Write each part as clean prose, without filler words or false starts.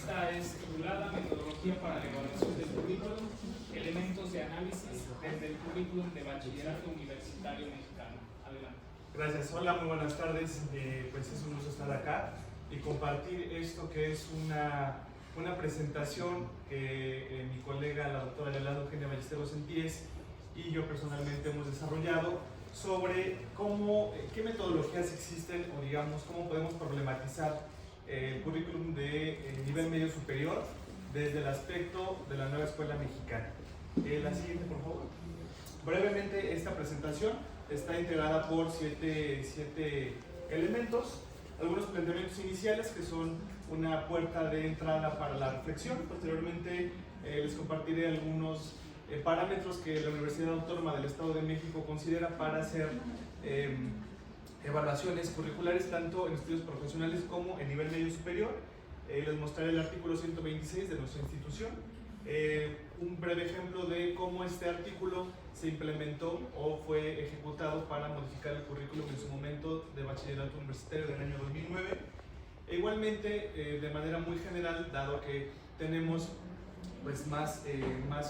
Esta es titulada Metodología para la evaluación del currículum, elementos de análisis desde el currículum de bachillerato universitario mexicano. Adelante. Gracias, hola, muy buenas tardes. Pues es un gusto estar acá y compartir esto que es una presentación que mi colega, la doctora Yolanda Eugenia Ballesteros Sentíes, y yo personalmente hemos desarrollado sobre qué metodologías existen o digamos cómo podemos problematizar el currículum de nivel medio superior desde el aspecto de la nueva escuela mexicana. La siguiente, por favor. Brevemente, esta presentación está integrada por siete elementos, algunos planteamientos iniciales que son una puerta de entrada para la reflexión. Posteriormente les compartiré algunos parámetros que la Universidad Autónoma del Estado de México considera para hacer evaluaciones curriculares tanto en estudios profesionales como en nivel medio superior. Les mostraré el artículo 126 de nuestra institución, un breve ejemplo de cómo este artículo se implementó o fue ejecutado para modificar el currículum en su momento de bachillerato universitario del año 2009. E igualmente, de manera muy general, dado que tenemos pues, más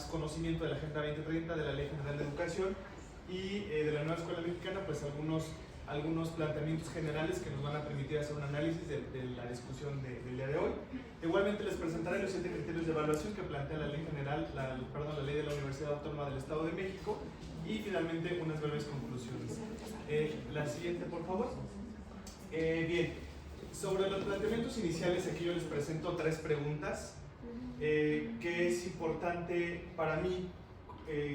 conocimiento de la Agenda 2030, de la Ley General de Educación y de la nueva escuela mexicana, pues algunos planteamientos generales que nos van a permitir hacer un análisis de la discusión del día de hoy. Igualmente les presentaré los 7 criterios de evaluación que plantea la Ley General, la Ley de la Universidad Autónoma del Estado de México, y finalmente unas breves conclusiones. La siguiente, por favor. Bien, sobre los planteamientos iniciales, aquí yo les presento 3 preguntas que es importante para mí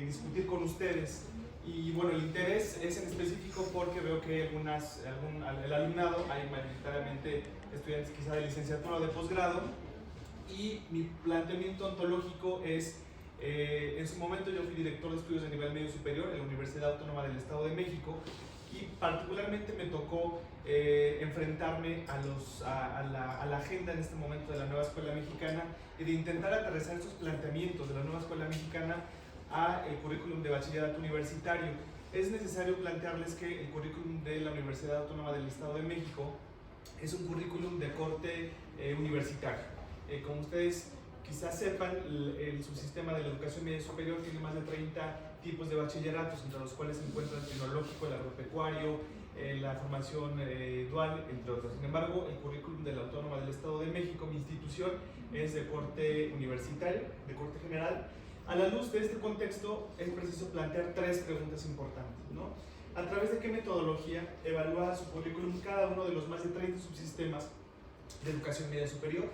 discutir con ustedes. Y bueno, el interés es en específico porque veo que el alumnado, hay mayoritariamente estudiantes quizá de licenciatura o de posgrado, y mi planteamiento ontológico es, en su momento yo fui director de estudios de nivel medio superior en la Universidad Autónoma del Estado de México, y particularmente me tocó enfrentarme a la agenda en este momento de la nueva escuela mexicana y de intentar aterrizar estos planteamientos de la nueva escuela mexicana a el currículum de bachillerato universitario. Es necesario plantearles que el currículum de la Universidad Autónoma del Estado de México es un currículum de corte universitario. Como ustedes quizás sepan, el subsistema de la educación media superior tiene más de 30 tipos de bachilleratos, entre los cuales se encuentra el tecnológico, el agropecuario, la formación dual, entre otros. Sin embargo, el currículum de la Autónoma del Estado de México, mi institución, es de corte universitario, de corte general. A la luz de este contexto, es preciso plantear 3 preguntas importantes, ¿no? ¿A través de qué metodología evalúa su currículum cada uno de los más de 30 subsistemas de educación media superior?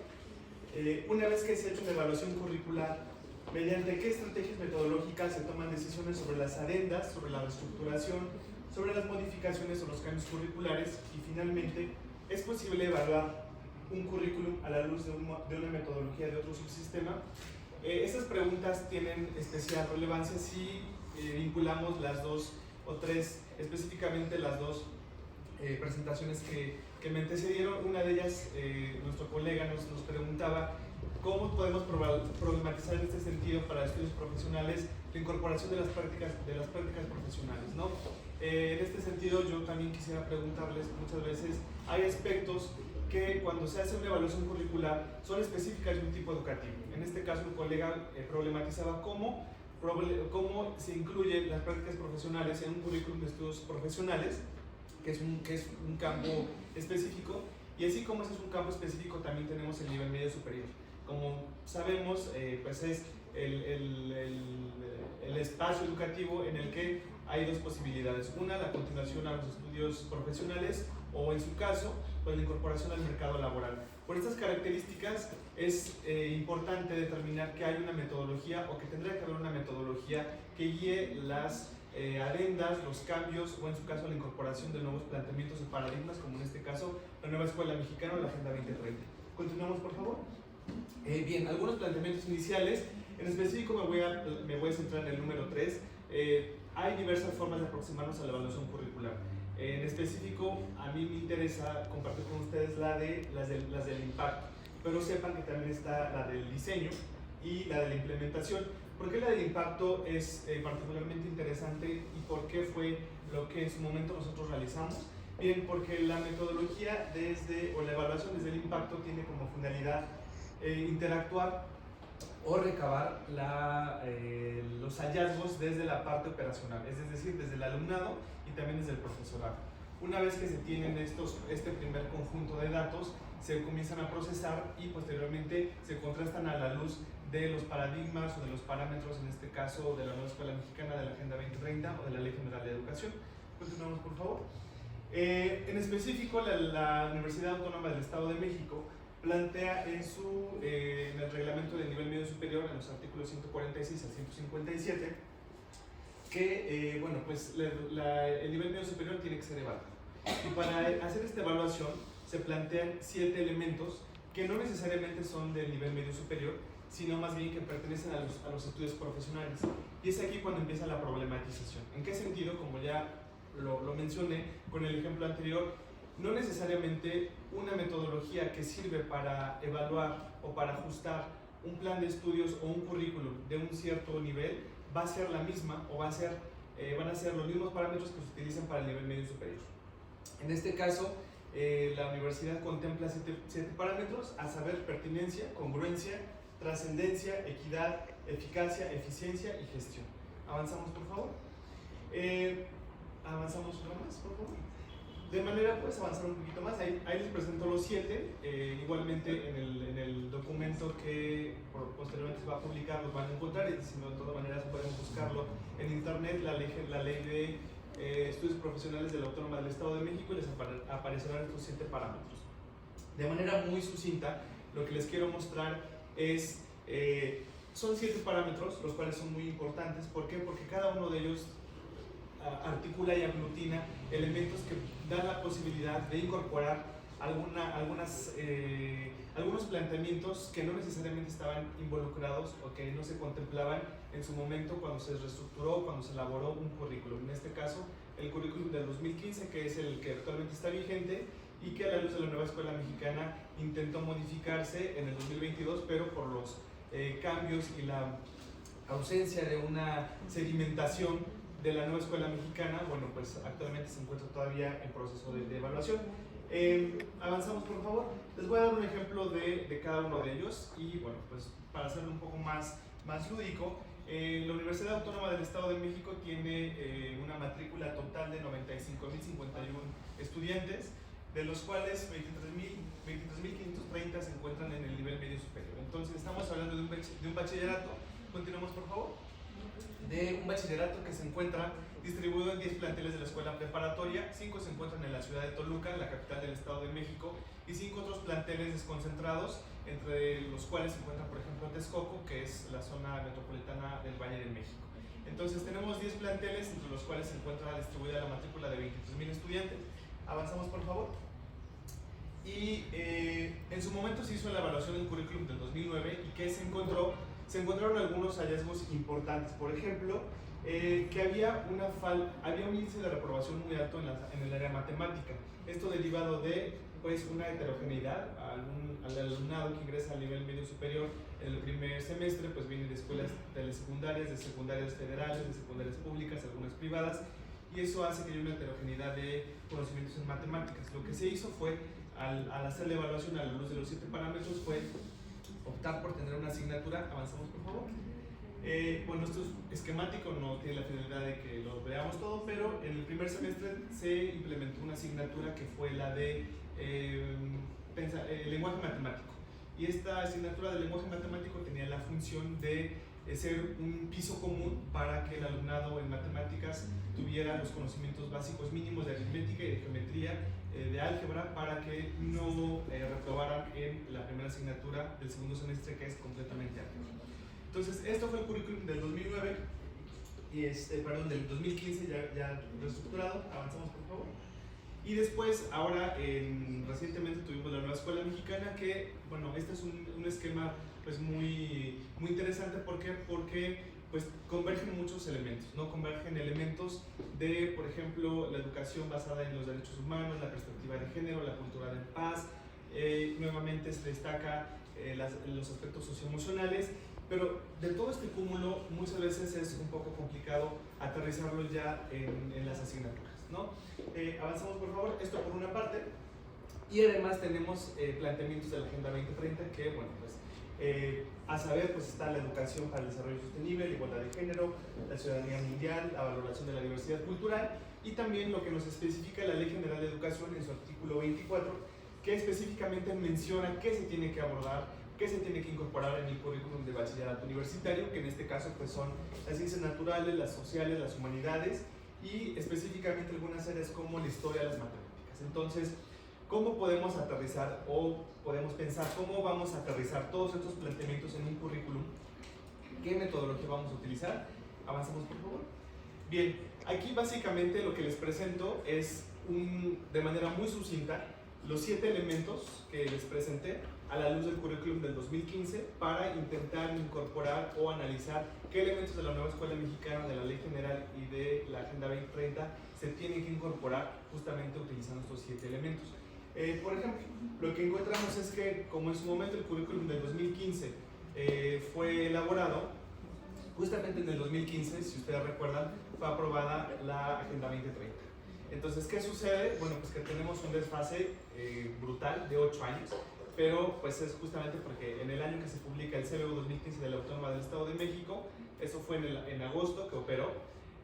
Una vez que se ha hecho una evaluación curricular, ¿mediante qué estrategias metodológicas se toman decisiones sobre las adendas, sobre la reestructuración, sobre las modificaciones o los cambios curriculares? Y finalmente, ¿es posible evaluar un currículum a la luz de una metodología de otro subsistema? Estas preguntas tienen especial relevancia si vinculamos las 2 o 3, específicamente las 2 presentaciones que me antecedieron. Una de ellas, nuestro colega nos preguntaba cómo podemos problematizar en este sentido para estudios profesionales la incorporación de las prácticas profesionales, ¿no? En este sentido, yo también quisiera preguntarles, muchas veces hay aspectos que cuando se hace una evaluación curricular son específicas de un tipo educativo. En este caso, un colega problematizaba cómo se incluyen las prácticas profesionales en un currículum de estudios profesionales, que es un campo específico, y así como ese es un campo específico, también tenemos el nivel medio superior. Como sabemos, pues es el espacio educativo en el que hay 2 posibilidades. Una, la continuación a los estudios profesionales, o en su caso, pues la incorporación al mercado laboral. Por estas características es importante determinar que hay una metodología, o que tendría que haber una metodología que guíe las adendas, los cambios, o en su caso la incorporación de nuevos planteamientos y paradigmas, como en este caso la nueva escuela mexicana o la Agenda 2030. Continuamos, por favor. Bien, algunos planteamientos iniciales. En específico me voy a centrar en el número 3. Hay diversas formas de aproximarnos a la evaluación curricular. En específico, a mí me interesa compartir con ustedes las del impacto, pero sepan que también está la del diseño y la de la implementación. ¿Por qué la del impacto es particularmente interesante y por qué fue lo que en su momento nosotros realizamos? Bien, porque la metodología o la evaluación desde el impacto tiene como finalidad interactuar o recabar los hallazgos desde la parte operacional, es decir, desde el alumnado y también desde el profesorado. Una vez que se tienen este primer conjunto de datos, se comienzan a procesar y posteriormente se contrastan a la luz de los paradigmas o de los parámetros, en este caso de la Nueva Escuela Mexicana, de la Agenda 2030 o de la Ley General de Educación. Continuamos, por favor. En específico, la Universidad Autónoma del Estado de México plantea en el reglamento de nivel medio superior, en los artículos 146 al 157, que bueno, pues el nivel medio superior tiene que ser evaluado. Y para hacer esta evaluación se plantean 7 elementos que no necesariamente son del nivel medio superior, sino más bien que pertenecen a los estudios profesionales. Y es aquí cuando empieza la problematización. ¿En qué sentido? Como ya lo mencioné con el ejemplo anterior, no necesariamente una metodología que sirve para evaluar o para ajustar un plan de estudios o un currículum de un cierto nivel va a ser la misma o van a ser los mismos parámetros que se utilizan para el nivel medio superior. En este caso, la universidad contempla 7 parámetros, a saber, pertinencia, congruencia, trascendencia, equidad, eficacia, eficiencia y gestión. Avanzamos, por favor. Avanzamos una más, por favor. De manera, pues, avanzar un poquito más. Ahí les presento los 7. Igualmente en el documento que posteriormente se va a publicar los van a encontrar, y si no, de todas maneras pueden buscarlo en internet, la ley de estudios profesionales de la Autónoma del Estado de México, y les aparecerán estos 7 parámetros. De manera muy sucinta, lo que les quiero mostrar es, son 7 parámetros, los cuales son muy importantes. ¿Por qué? Porque cada uno de ellos articula y aglutina elementos que dan la posibilidad de incorporar algunos planteamientos que no necesariamente estaban involucrados o que no se contemplaban en su momento cuando se reestructuró, cuando se elaboró un currículum. En este caso, el currículum del 2015, que es el que actualmente está vigente y que a la luz de la Nueva Escuela Mexicana intentó modificarse en el 2022, pero por los cambios y la ausencia de una sedimentación de la Nueva Escuela Mexicana, bueno, pues actualmente se encuentra todavía en proceso de evaluación. Avanzamos, por favor. Les voy a dar un ejemplo de cada uno de ellos y, bueno, pues para hacerlo un poco más lúdico, la Universidad Autónoma del Estado de México tiene una matrícula total de 95.051 estudiantes, de los cuales 23.530 se encuentran en el nivel medio superior. Entonces, estamos hablando de un bachillerato. Continuamos, por favor. De un bachillerato que se encuentra distribuido en 10 planteles de la escuela preparatoria. 5 se encuentran en la ciudad de Toluca, la capital del Estado de México, y 5 otros planteles desconcentrados, entre los cuales se encuentra, por ejemplo, Texcoco, que es la zona metropolitana del Valle de México. Entonces tenemos 10 planteles, entre los cuales se encuentra distribuida la matrícula de 23.000 estudiantes. Avanzamos, por favor. Y en su momento se hizo la evaluación del currículum del 2009 y ¿qué se encontró? Se encontraron algunos hallazgos importantes. Por ejemplo, que había un índice de reprobación muy alto en el área matemática. Esto derivado de, pues, una heterogeneidad. Al alumnado que ingresa al nivel medio superior en el primer semestre, pues viene de escuelas telesecundarias, de secundarias federales, de secundarias públicas, algunas privadas, y eso hace que haya una heterogeneidad de conocimientos en matemáticas. Lo que se hizo fue, al hacer la evaluación a la luz de los 7 parámetros, fue optar por tener una asignatura. Avanzamos, por favor. Bueno, esto es esquemático, no tiene la finalidad de que lo veamos todo, pero en el primer semestre se implementó una asignatura que fue la de lenguaje matemático. Y esta asignatura de lenguaje matemático tenía la función de ser un piso común para que el alumnado en matemáticas tuviera los conocimientos básicos mínimos de aritmética y de geometría, de álgebra, para que no reprobaran en la primera asignatura del segundo semestre, que es completamente álgebra. Entonces, esto fue el currículum del 2009 y del 2015 ya reestructurado. Avanzamos, por favor. Y después, ahora, recientemente tuvimos la Nueva Escuela Mexicana, que, bueno, este es un esquema pues muy interesante. ¿Por qué? Porque pues convergen muchos elementos, ¿no? Convergen elementos de, por ejemplo, la educación basada en los derechos humanos, la perspectiva de género, la cultura de paz. Nuevamente se destaca los aspectos socioemocionales, pero de todo este cúmulo muchas veces es un poco complicado aterrizarlo ya en las asignaturas, ¿no? Avanzamos, por favor. Esto por una parte. Y además tenemos planteamientos de la Agenda 2030 que, bueno, pues A saber, pues está la educación para el desarrollo sostenible, la igualdad de género, la ciudadanía mundial, la valoración de la diversidad cultural y también lo que nos especifica la Ley General de Educación en su artículo 24, que específicamente menciona qué se tiene que abordar, qué se tiene que incorporar en el currículum de bachillerato universitario, que en este caso pues son las ciencias naturales, las sociales, las humanidades y específicamente algunas áreas como la historia, las matemáticas. Entonces, ¿cómo podemos aterrizar o podemos pensar cómo vamos a aterrizar todos estos planteamientos en un currículum? ¿Qué metodología vamos a utilizar? Avancemos, por favor. Bien, aquí básicamente lo que les presento es de manera muy sucinta los 7 elementos que les presenté a la luz del currículum del 2015 para intentar incorporar o analizar qué elementos de la nueva escuela mexicana, de la Ley General y de la Agenda 2030 se tienen que incorporar justamente utilizando estos 7 elementos. Por ejemplo, lo que encontramos es que como en su momento el currículum del 2015 fue elaborado, justamente en el 2015, si ustedes recuerdan, fue aprobada la Agenda 2030. Entonces, ¿qué sucede? Bueno, pues que tenemos un desfase brutal de 8 años, pero pues es justamente porque en el año que se publica el CBU 2015 de la Autónoma del Estado de México, eso fue en agosto que operó,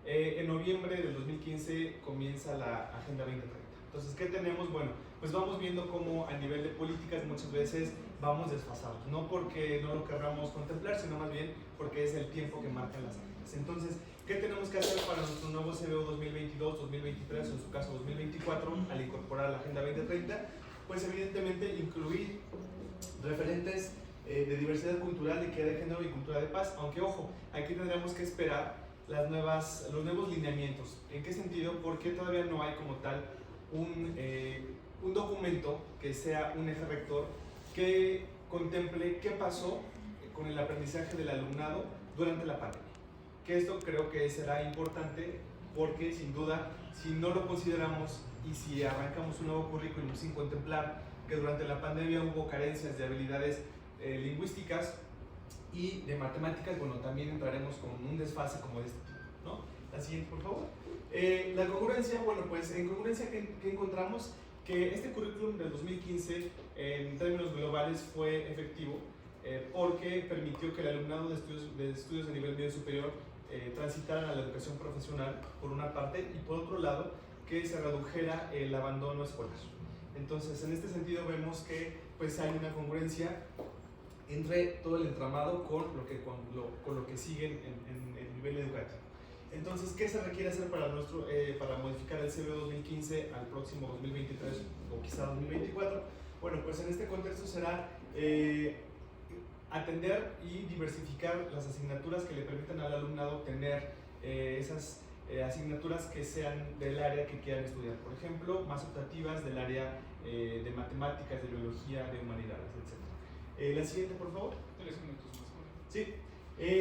en noviembre del 2015 comienza la Agenda 2030. Entonces, ¿qué tenemos? Bueno, pues vamos viendo cómo a nivel de políticas muchas veces vamos desfasados, no porque no lo querramos contemplar, sino más bien porque es el tiempo que marcan las agendas. Entonces, ¿qué tenemos que hacer para nuestro nuevo CBU 2022, 2023 o en su caso 2024 al incorporar la Agenda 2030? Pues evidentemente incluir referentes de diversidad cultural, de equidad de género y cultura de paz, aunque ojo, aquí tendremos que esperar los nuevos lineamientos. ¿En qué sentido? Porque todavía no hay como tal un documento que sea un eje rector que contemple qué pasó con el aprendizaje del alumnado durante la pandemia. Que esto creo que será importante porque sin duda, si no lo consideramos y si arrancamos un nuevo currículum sin contemplar que durante la pandemia hubo carencias de habilidades lingüísticas y de matemáticas, bueno, también entraremos con un desfase como de este tipo, ¿no? La siguiente, por favor. La congruencia, bueno, pues en congruencia que encontramos que este currículum del 2015 en términos globales fue efectivo porque permitió que el alumnado de estudios de nivel medio superior transitaran a la educación profesional por una parte y por otro lado que se redujera el abandono escolar. Entonces, en este sentido vemos que pues hay una congruencia entre todo el entramado con lo que sigue en el nivel educativo. Entonces, ¿qué se requiere hacer para modificar el CBU 2015 al próximo 2023 o quizá 2024? Bueno, pues en este contexto será atender y diversificar las asignaturas que le permitan al alumnado tener esas asignaturas que sean del área que quieran estudiar. Por ejemplo, más optativas del área de matemáticas, de biología, de humanidades, etc. La siguiente, por favor. 3 minutos más. Sí.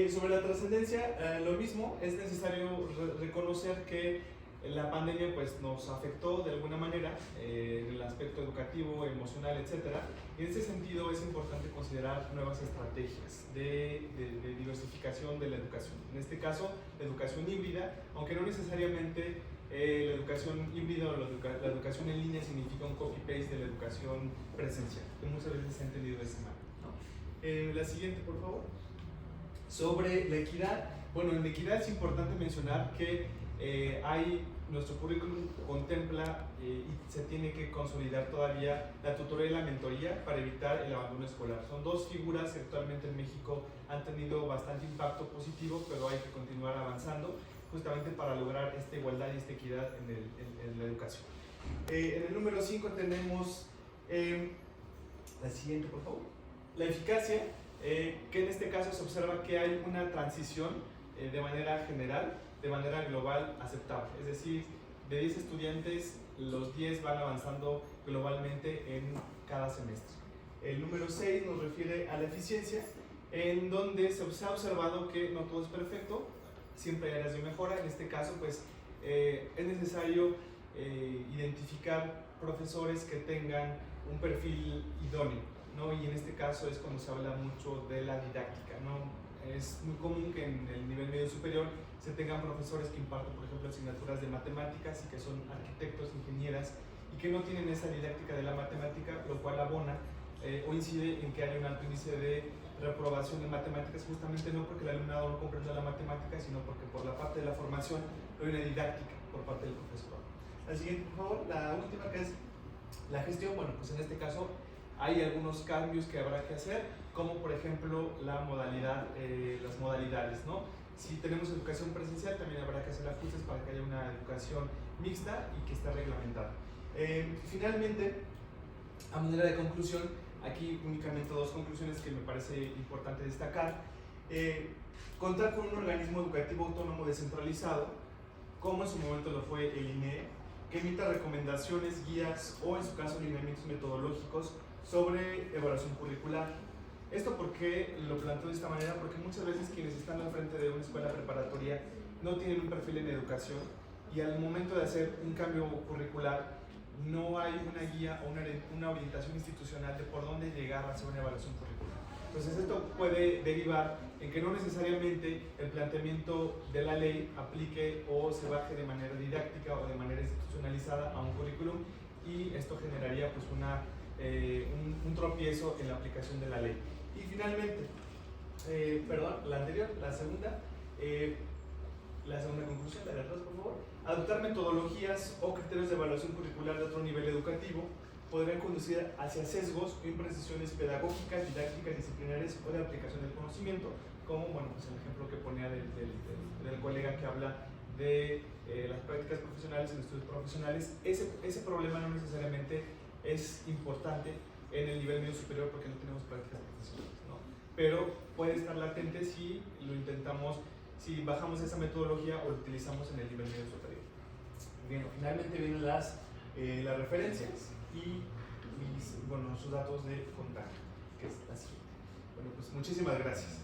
Sobre la trascendencia, lo mismo, es necesario reconocer que la pandemia pues, nos afectó de alguna manera en el aspecto educativo, emocional, etc. Y en ese sentido es importante considerar nuevas estrategias de diversificación de la educación. En este caso, la educación híbrida, aunque no necesariamente la educación híbrida o la educación en línea significa un copy-paste de la educación presencial, que muchas veces se ha entendido de esa manera, ¿no? La siguiente, por favor. Sobre la equidad, bueno, en la equidad es importante mencionar que nuestro currículum contempla y se tiene que consolidar todavía la tutoría y la mentoría para evitar el abandono escolar. Son dos figuras que actualmente en México han tenido bastante impacto positivo, pero hay que continuar avanzando justamente para lograr esta igualdad y esta equidad en la educación. En el número 5 tenemos la siguiente, por favor. La eficacia, que en este caso se observa que hay una transición de manera general, de manera global aceptable. Es decir, de 10 estudiantes, los 10 van avanzando globalmente en cada semestre. El número 6 nos refiere a la eficiencia, en donde se ha observado que no todo es perfecto, siempre hay áreas de mejora. En este caso, pues, es necesario identificar profesores que tengan un perfil idóneo, ¿no? Y en este caso es cuando se habla mucho de la didáctica, ¿no? Es muy común que en el nivel medio superior se tengan profesores que imparten, por ejemplo, asignaturas de matemáticas y que son arquitectos, ingenieras y que no tienen esa didáctica de la matemática, lo cual abona o incide en que haya un alto índice de reprobación en matemáticas, justamente no porque el alumnado no comprenda la matemática, sino porque por la parte de la formación no hay una didáctica por parte del profesor. La siguiente, por favor, la última, que es la gestión. Bueno, pues en este caso hay algunos cambios que habrá que hacer, como por ejemplo la modalidad, las modalidades, ¿no? Si tenemos educación presencial, también habrá que hacer ajustes para que haya una educación mixta y que esté reglamentada. Finalmente, a manera de conclusión, aquí únicamente dos conclusiones que me parece importante destacar. Contar con un organismo educativo autónomo descentralizado, como en su momento lo fue el INEE, que emita recomendaciones, guías o en su caso lineamientos metodológicos sobre evaluación curricular. Esto porque lo planteo de esta manera, porque muchas veces quienes están al frente de una escuela preparatoria no tienen un perfil en educación y al momento de hacer un cambio curricular no hay una guía o una orientación institucional de por dónde llegar a hacer una evaluación curricular. Entonces esto puede derivar en que no necesariamente el planteamiento de la ley aplique o se baje de manera didáctica o de manera institucionalizada a un currículum, y esto generaría pues un tropiezo en la aplicación de la ley. Y finalmente, la anterior, la segunda conclusión, la de atrás, por favor. Adoptar metodologías o criterios de evaluación curricular de otro nivel educativo podrían conducir hacia sesgos o imprecisiones pedagógicas, didácticas, disciplinarias o de aplicación del conocimiento, como bueno, pues el ejemplo que ponía del colega que habla de las prácticas profesionales en estudios profesionales. Ese problema no necesariamente es importante en el nivel medio superior porque no tenemos prácticas profesionales, ¿no? Pero puede estar latente si lo intentamos, si bajamos esa metodología o lo utilizamos en el nivel medio superior. Bien, finalmente vienen las referencias y sus datos de contacto, que es la siguiente. Bueno, pues muchísimas gracias.